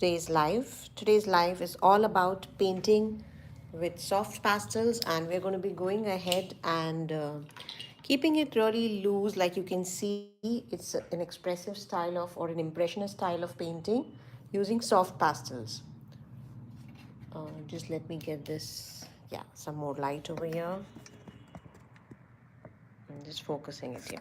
Today's live is all about painting with soft pastels, and we're going to be going ahead and keeping it really loose. Like you can see, it's an expressive style of or an impressionist style of painting using soft pastels. Just let me get this, yeah, some more light over here. I'm just focusing it, yeah.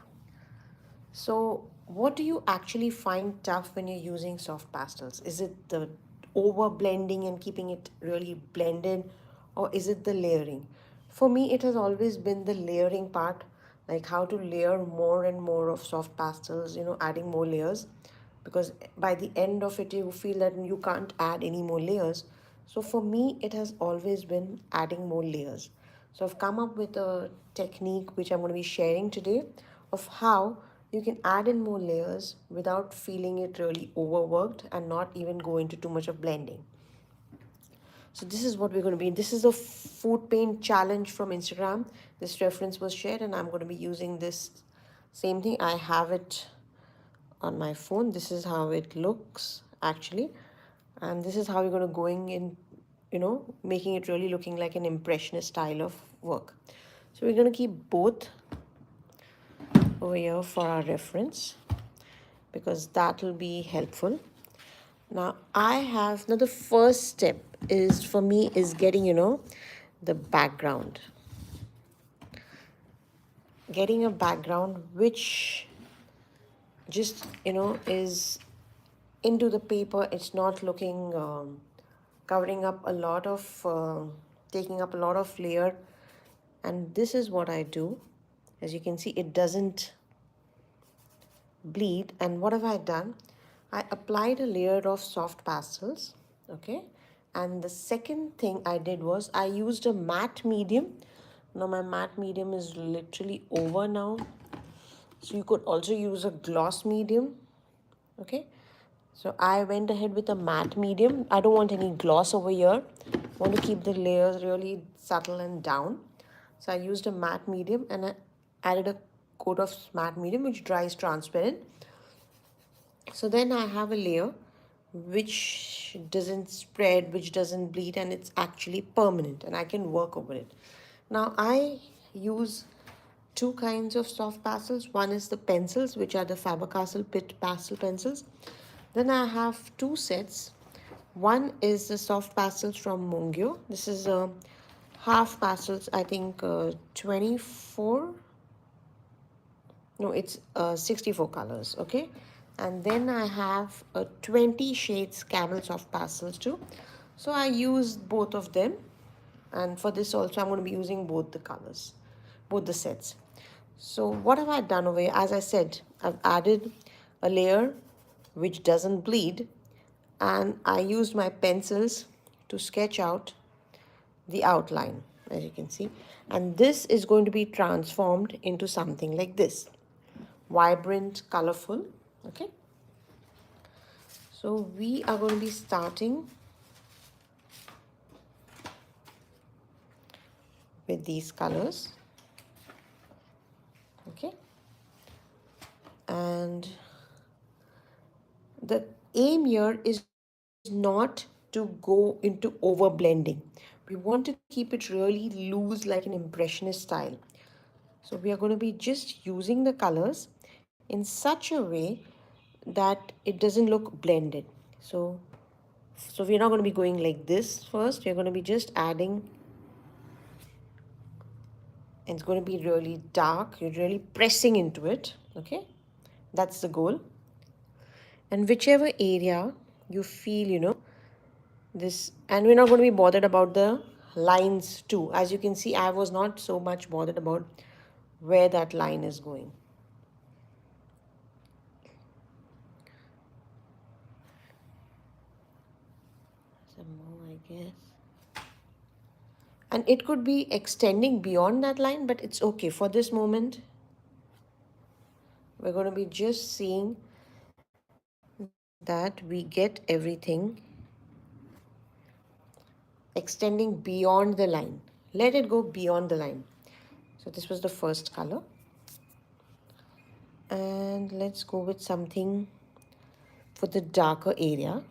So, what do you actually find tough when you're using soft pastels? Is it the over blending and keeping it really blended, or is it the layering? For me, it has always been the layering part, like how to layer more and more of soft pastels, adding more layers. Because by the end of it, you feel that you can't add any more layers. So, for me, it has always been adding more layers. So, I've come up with a technique which I'm going to be sharing today of how you can add in more layers without feeling it really overworked and not even go into too much of blending. So this is what we're going to be. This is a food paint challenge from Instagram. This reference was shared and I'm going to be using this same thing. I have it on my phone. This is how it looks actually. And this is how we're going to going in, making it really looking like an impressionist style of work. So we're going to keep both over here for our reference because that will be helpful. Now the first step is for me is getting, the background. Getting a background which just, is into the paper. It's not looking, covering up a lot of, taking up a lot of layer. And this is what I do. As you can see, it doesn't bleed. And what have I done? I applied a layer of soft pastels, okay? And the second thing I did was I used a matte medium. Now my matte medium is literally over now. So you could also use a gloss medium, okay? So I went ahead with a matte medium. I don't want any gloss over here. I want to keep the layers really subtle and down. So I used a matte medium and I added a coat of matte medium which dries transparent. So then I have a layer which doesn't spread, which doesn't bleed, and it's actually permanent and I can work over it. Now I use two kinds of soft pastels. One is the pencils, which are the Faber-Castell Pitt pastel pencils. Then I have two sets. One is the soft pastels from Mongyo. This is half pastels, I think 24. No, it's 64 colors, okay? And then I have 20 shades camel soft pastels too. So I used both of them. And for this also, I'm going to be using both the colors, both the sets. So what have I done over here? As I said, I've added a layer which doesn't bleed. And I used my pencils to sketch out the outline, as you can see. And this is going to be transformed into something like this. Vibrant, colorful, okay? So we are going to be starting with these colors, okay? And the aim here is not to go into over blending. We want to keep it really loose like an impressionist style. So we are going to be just using the colors in such a way that it doesn't look blended. So we're not going to be going like this first. We're going to be just adding, and it's going to be really dark. You're really pressing into it, okay? That's the goal. And whichever area you feel, this, and we're not going to be bothered about the lines too. As you can see, I was not so much bothered about where that line is going. Some more, I guess. And it could be extending beyond that line, but it's okay. For this moment, we're going to be just seeing that we get everything extending beyond the line. Let it go beyond the line. So this was the first color. And let's go with something for the darker area.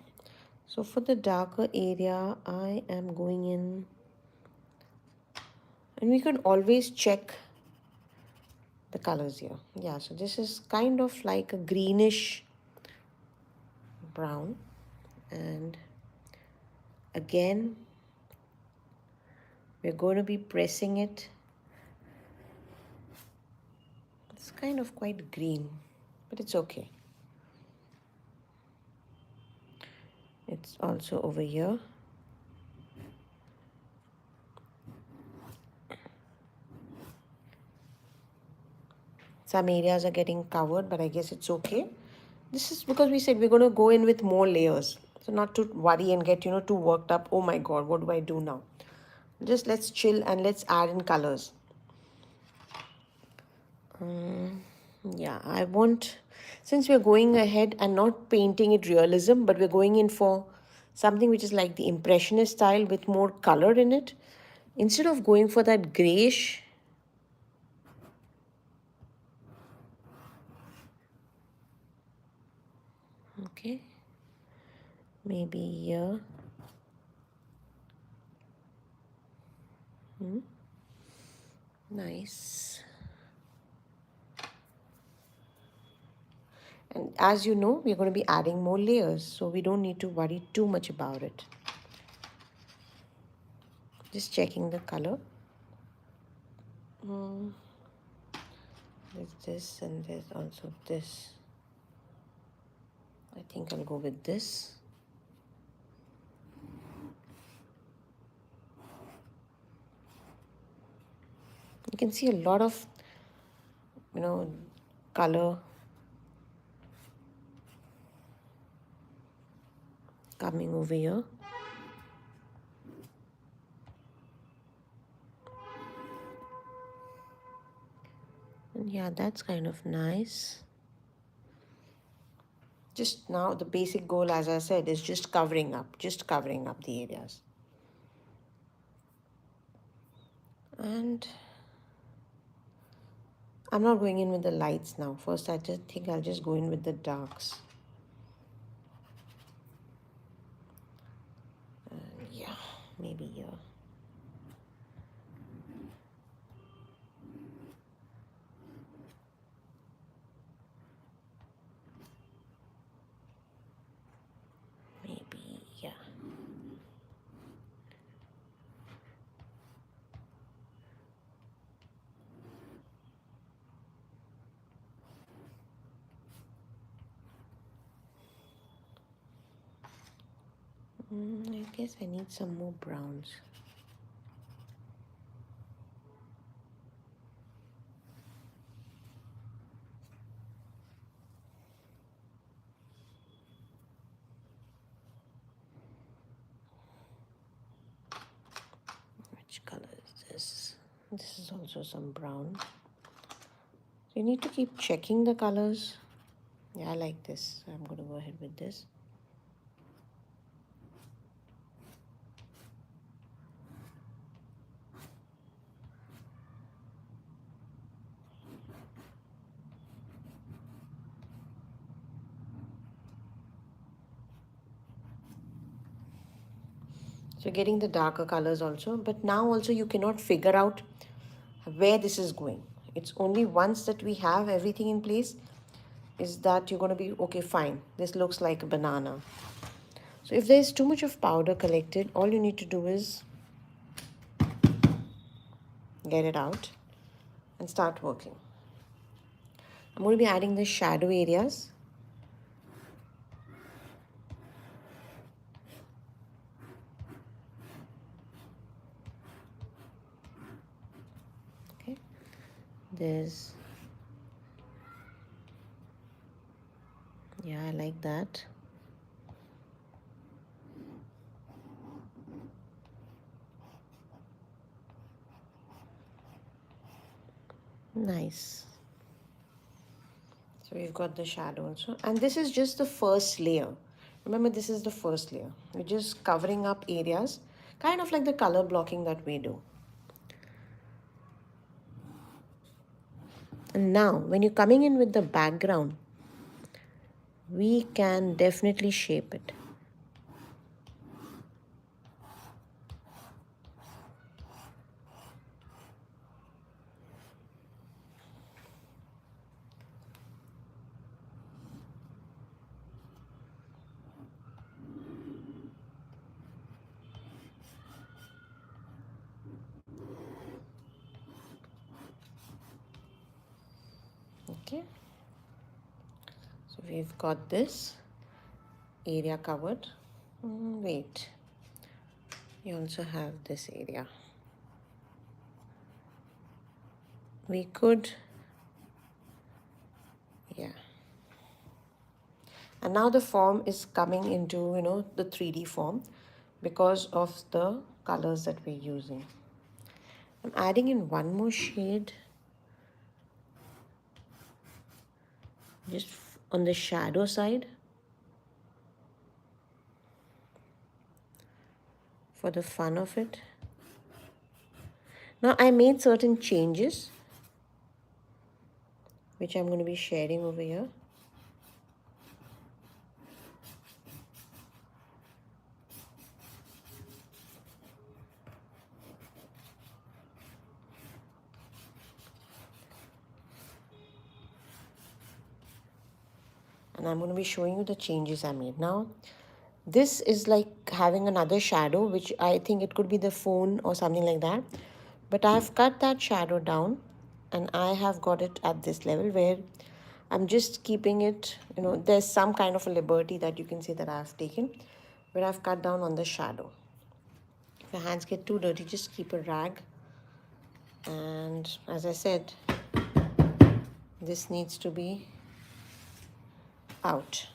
So for the darker area, I am going in, and we could always check the colors here. Yeah, so this is kind of like a greenish brown, and again we're going to be pressing it. It's kind of quite green, but it's okay. It's also over here. Some areas are getting covered, but I guess it's okay. This is because we said we're going to go in with more layers. So not to worry and get, too worked up. Oh my God, what do I do now? Just let's chill and let's add in colors. Yeah, I want, since we're going ahead and not painting it realism, but we're going in for something which is like the Impressionist style with more color in it. Instead of going for that grayish, okay, maybe here. Nice. And as you know, we're going to be adding more layers, so we don't need to worry too much about it. Just checking the color. There's this and there's also this. I think I'll go with this. You can see a lot of, color coming over here. And yeah, that's kind of nice. Just now, the basic goal, as I said, is just covering up the areas. And I'm not going in with the lights now. First, I just think I'll just go in with the darks. And yeah, maybe here. Maybe, yeah. I guess I need some more browns. Which color is this? This is also some brown. So you need to keep checking the colors. Yeah, I like this. So I'm going to go ahead with this. So getting the darker colors also, but now also you cannot figure out where this is going. It's only once that we have everything in place is that you're going to be, okay, fine, this looks like a banana. So if there's too much of powder collected, all you need to do is get it out and start working. I'm going to be adding the shadow areas. Okay, there's, yeah, I like that. Nice. So we've got the shadow also. And this is just the first layer. Remember, this is the first layer. We're just covering up areas, kind of like the color blocking that we do. And now, when you're coming in with the background, we can definitely shape it. Okay, so we've got this area covered. Wait, you also have this area. We could, yeah. And now the form is coming into, the 3D form because of the colors that we're using. I'm adding in one more shade just on the shadow side for the fun of it. Now I made certain changes which I'm going to be sharing over here. And I'm going to be showing you the changes I made. Now, this is like having another shadow, which I think it could be the phone or something like that. But I've cut that shadow down and I have got it at this level where I'm just keeping it, there's some kind of a liberty that you can see that I've taken, where I've cut down on the shadow. If your hands get too dirty, just keep a rag. And as I said, this needs to be out.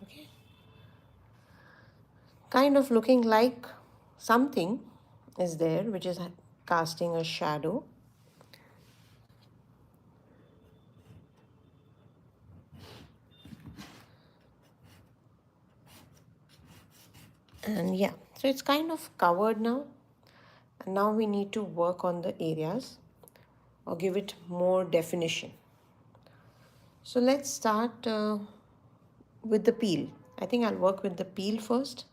Okay. Kind of looking like something is there which is casting a shadow. And yeah, so it's kind of covered now. And now we need to work on the areas or give it more definition. So let's start with the peel. I think I'll work with the peel first.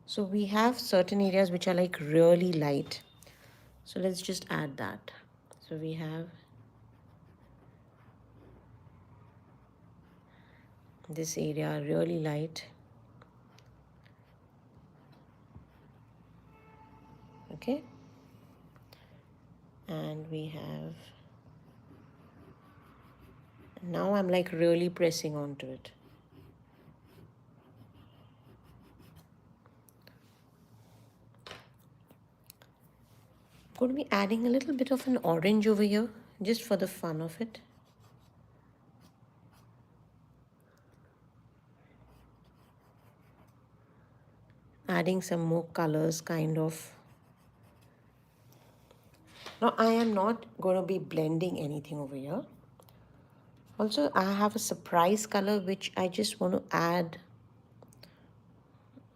So we have certain areas which are like really light. So let's just add that. So we have this area really light. Okay. And we have, now I'm like really pressing onto it. I'm going to be adding a little bit of an orange over here just for the fun of it. Adding some more colors kind of. Now I am not going to be blending anything over here. Also, I have a surprise color which I just want to add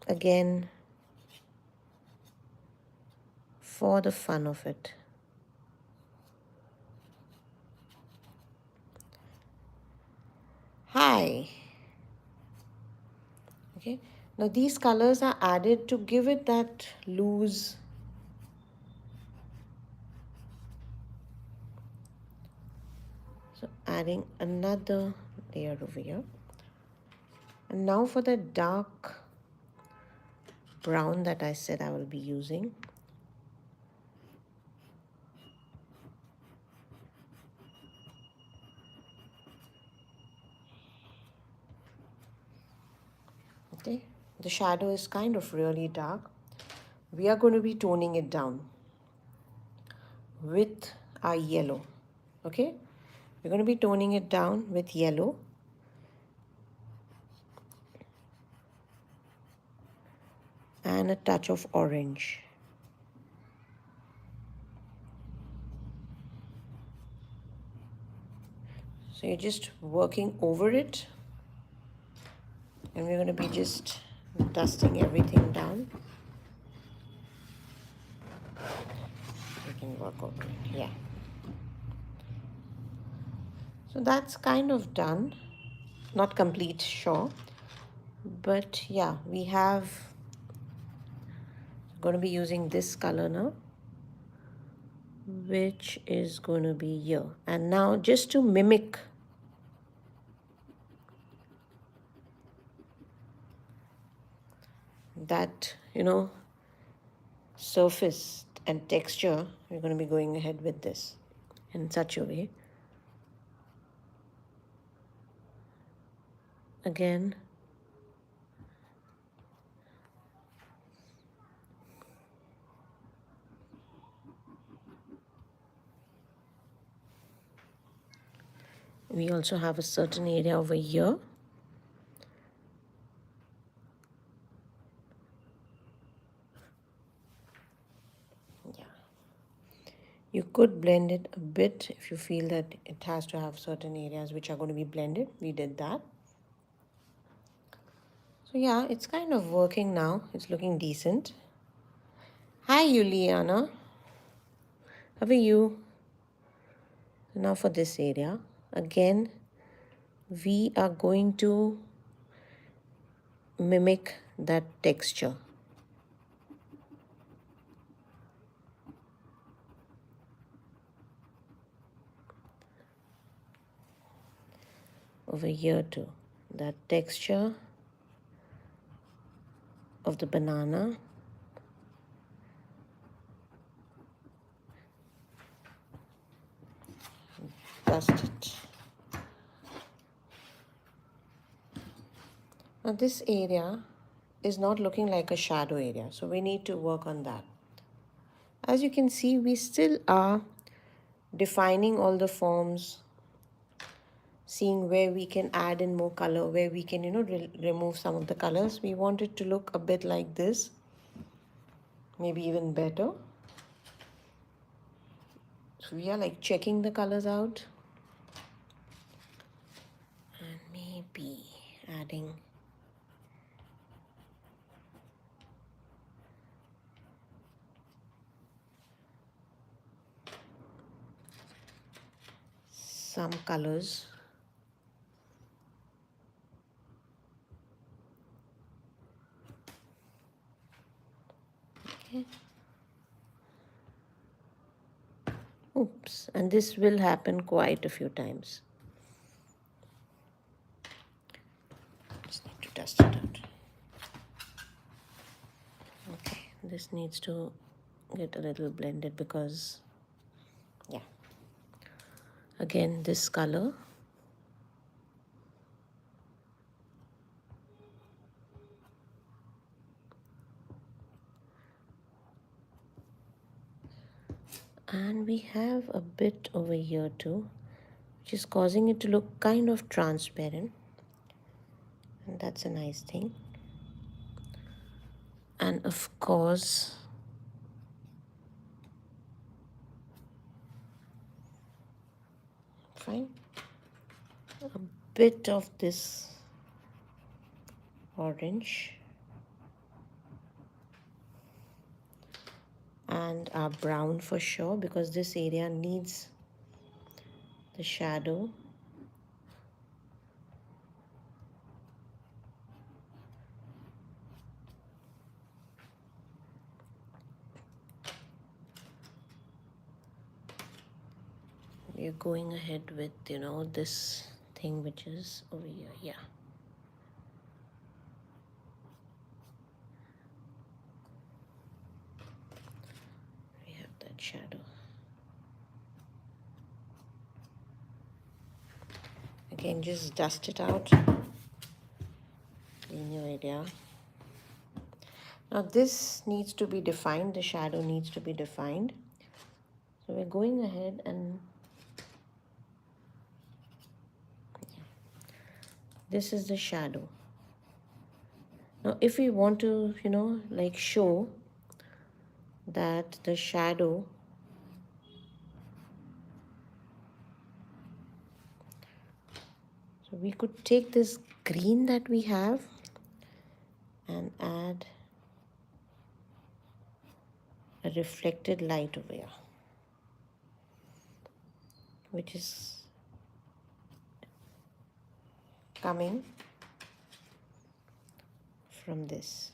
again for the fun of it. Hi. Okay. Now these colors are added to give it that loose. So adding another layer over here. And now for the dark brown that I said I will be using. Okay, the shadow is kind of really dark. We are going to be toning it down with our yellow. Okay, we're going to be toning it down with yellow. And a touch of orange. So you're just working over it. And we're going to be just dusting everything down. You can work over it, yeah. So that's kind of done. Not complete, sure. But yeah, we have going to be using this color now, which is going to be here. And now just to mimic that, surface and texture, we're going to be going ahead with this in such a way again. We also have a certain area over here. Yeah. You could blend it a bit if you feel that it has to have certain areas which are going to be blended. We did that. So yeah, it's kind of working now. It's looking decent. Hi, Juliana. How are you? Now for this area, again, we are going to mimic that texture. Over here too. That texture of the banana. Dust it. Now this area is not looking like a shadow area, so we need to work on that. As you can see, we still are defining all the forms, seeing where we can add in more color, where we can, remove some of the colors. We want it to look a bit like this, maybe even better. So we are like checking the colors out and maybe adding some colors. Okay. Oops, and this will happen quite a few times. Just need to dust it out. Okay, this needs to get a little blended because, yeah. Again, this color. And we have a bit over here too, which is causing it to look kind of transparent. And that's a nice thing. And of course, fine, a bit of this orange and our brown for sure, because this area needs the shadow. We are going ahead with, this thing which is over here. Yeah. We have that shadow. Again, just dust it out. Clean your area. Now this needs to be defined. The shadow needs to be defined. So we're going ahead and this is the shadow. Now if we want to, like show that the shadow so we could take this green that we have and add a reflected light over here, which is coming from this.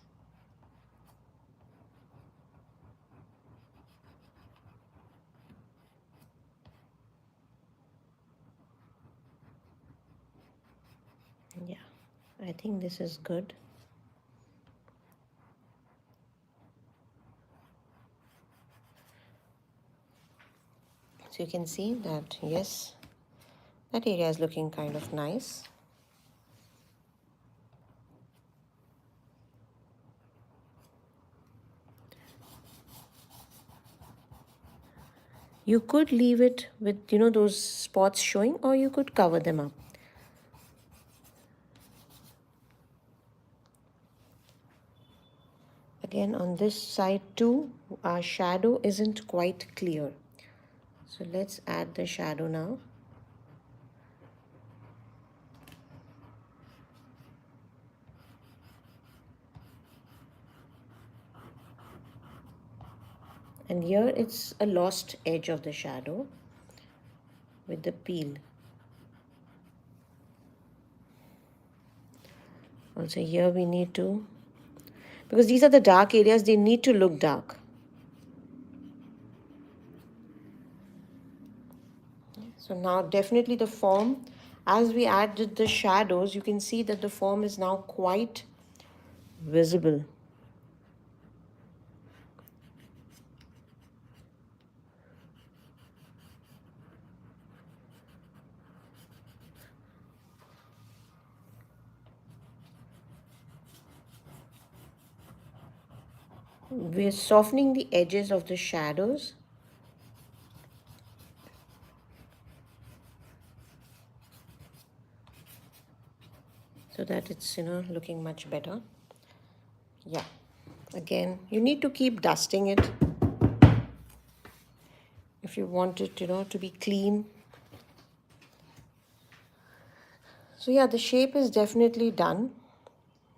Yeah, I think this is good. So you can see that, yes, that area is looking kind of nice. You could leave it with, those spots showing, or you could cover them up. Again, on this side too, our shadow isn't quite clear. So let's add the shadow now. And here it's a lost edge of the shadow with the peel. Also here we need to, because these are the dark areas, they need to look dark. So now definitely the form, as we added the shadows, you can see that the form is now quite visible. We're softening the edges of the shadows. So that it's, looking much better. Yeah. Again, you need to keep dusting it if you want it, to be clean. So yeah, the shape is definitely done.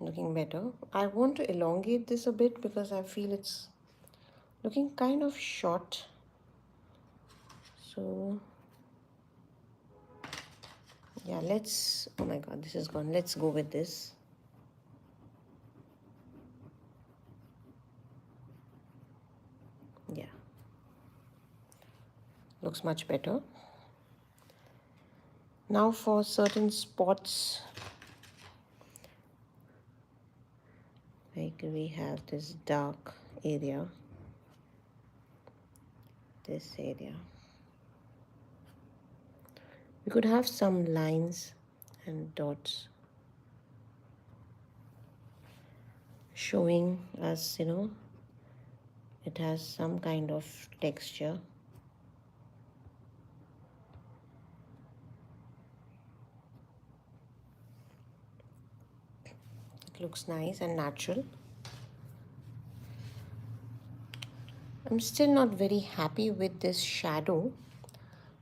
Looking better. I want to elongate this a bit because I feel it's looking kind of short. So yeah, oh my god, this is gone. Let's go with this. Yeah, looks much better. Now for certain spots, like we have this dark area, this area. We could have some lines and dots showing us, it has some kind of texture. It looks nice and natural. I'm still not very happy with this shadow.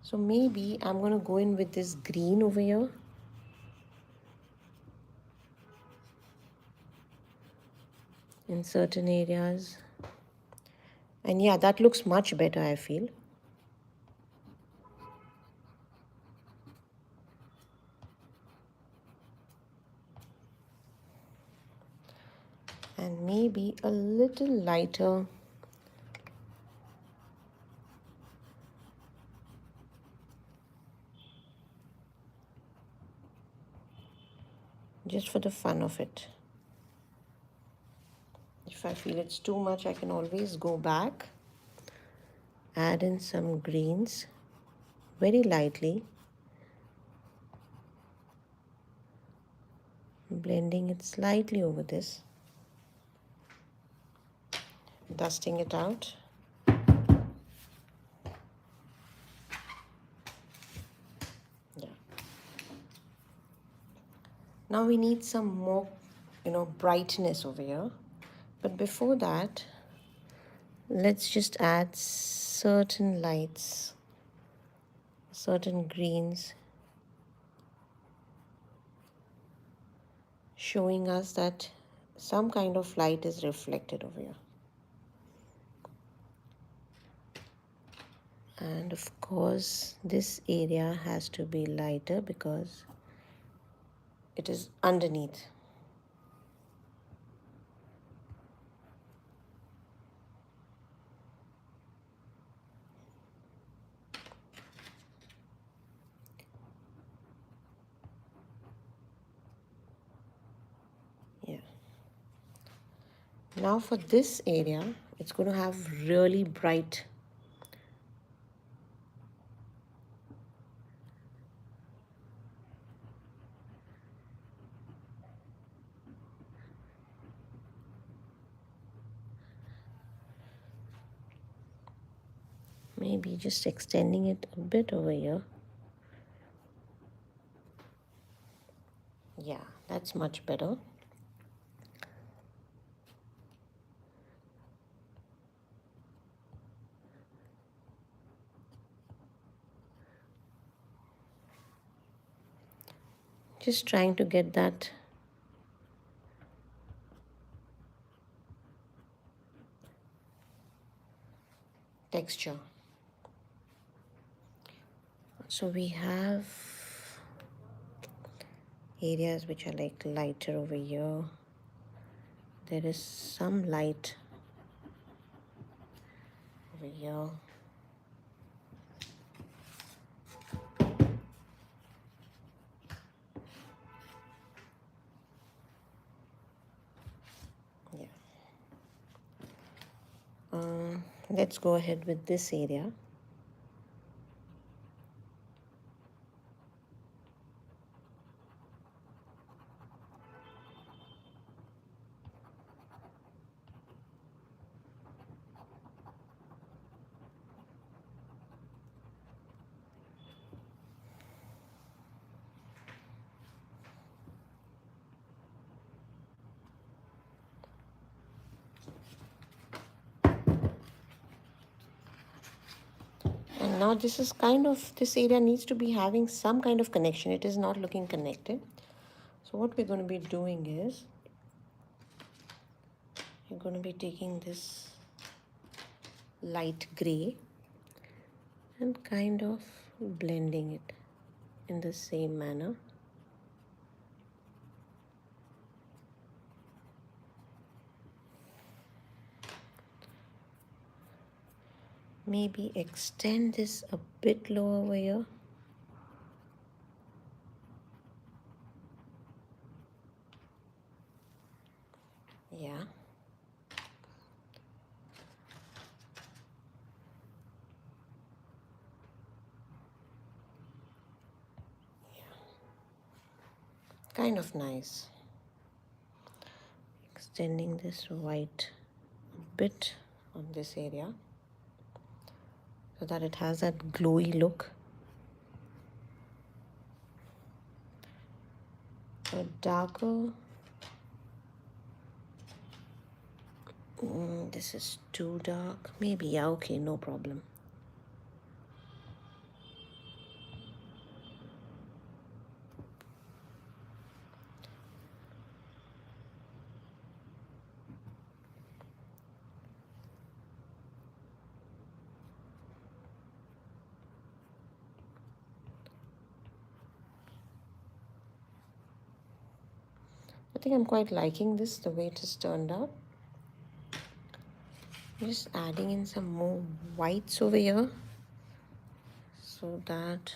So maybe I'm going to go in with this green over here. In certain areas. And yeah, that looks much better, I feel. And maybe a little lighter. Just for the fun of it. If I feel it's too much, I can always go back. Add in some greens. Very lightly. Blending it slightly over this. Dusting it out. Yeah. Now we need some more, brightness over here. But before that, let's just add certain lights, certain greens, showing us that some kind of light is reflected over here. And of course, this area has to be lighter because it is underneath. Yeah. Now for this area, it's going to have really bright maybe just extending it a bit over here. Yeah, that's much better. Just trying to get that texture. So we have areas which are like lighter over here. There is some light over here. Yeah. Let's go ahead with this area. And now this is kind of, this area needs to be having some kind of connection. It is not looking connected. So what we're going to be doing is, we're going to be taking this light gray and kind of blending it in the same manner. Maybe extend this a bit lower over here. Yeah. Kind of nice. Extending this white a bit on this area so that it has that glowy look. A darker, this is too dark. Maybe, yeah, okay, no problem. I think I'm quite liking this, the way it has turned out. I'm just adding in some more whites over here so that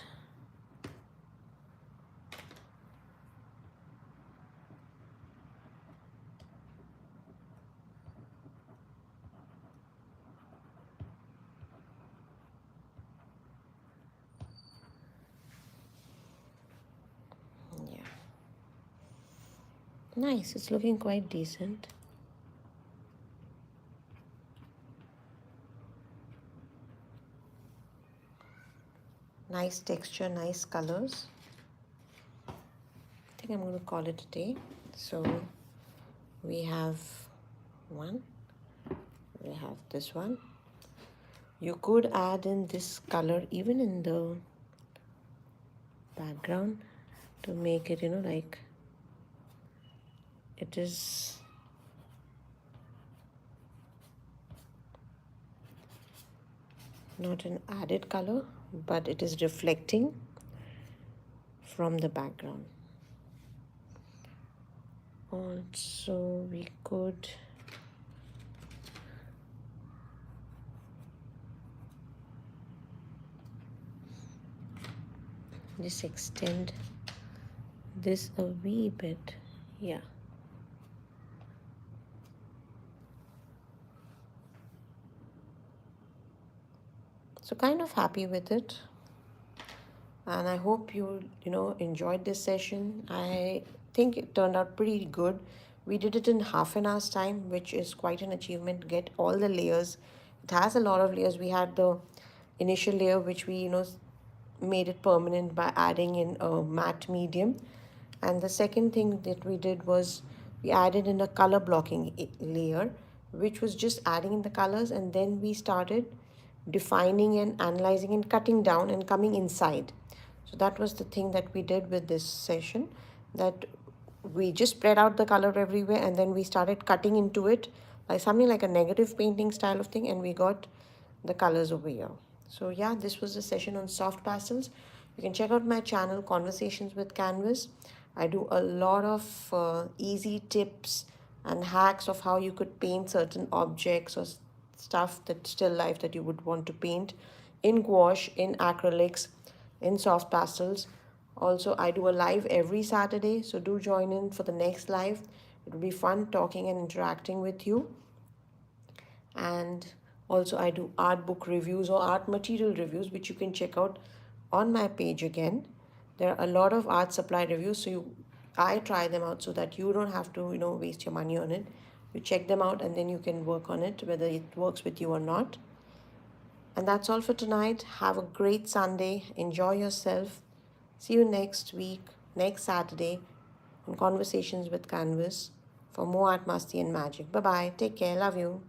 yeah, nice. It's looking quite decent. Nice texture, nice colors. I think I'm going to call it a day. So we have one, we have this one. You could add in this color even in the background to make it, like it is not an added color, but it is reflecting from the background. Also, we could just extend this a wee bit. Yeah. So kind of happy with it. And I hope you enjoyed this session. I think it turned out pretty good. We did it in half an hour's time, which is quite an achievement. Get all the layers. It has a lot of layers. We had the initial layer, which we made it permanent by adding in a matte medium. And the second thing that we did was we added in a color blocking layer, which was just adding in the colors, and then we started defining and analyzing and cutting down and coming inside. So that was the thing that we did with this session, that we just spread out the color everywhere and then we started cutting into it like something like a negative painting style of thing, and we got the colors over here. So yeah, this was the session on soft pastels. You can check out my channel Conversations with Canvas. I do a lot of easy tips and hacks of how you could paint certain objects or stuff, that still life that you would want to paint in gouache, in acrylics, in soft pastels. Also, I do a live every Saturday, so do join in for the next live. It will be fun talking and interacting with you. And also, I do art book reviews or art material reviews, which you can check out on my page again. There are a lot of art supply reviews, so I try them out so that you don't have to waste your money on it. You check them out and then you can work on it, whether it works with you or not. And that's all for tonight. Have a great Sunday. Enjoy yourself. See you next week, next Saturday, on Conversations with Canvas for more art, musty, and magic. Bye bye. Take care. Love you.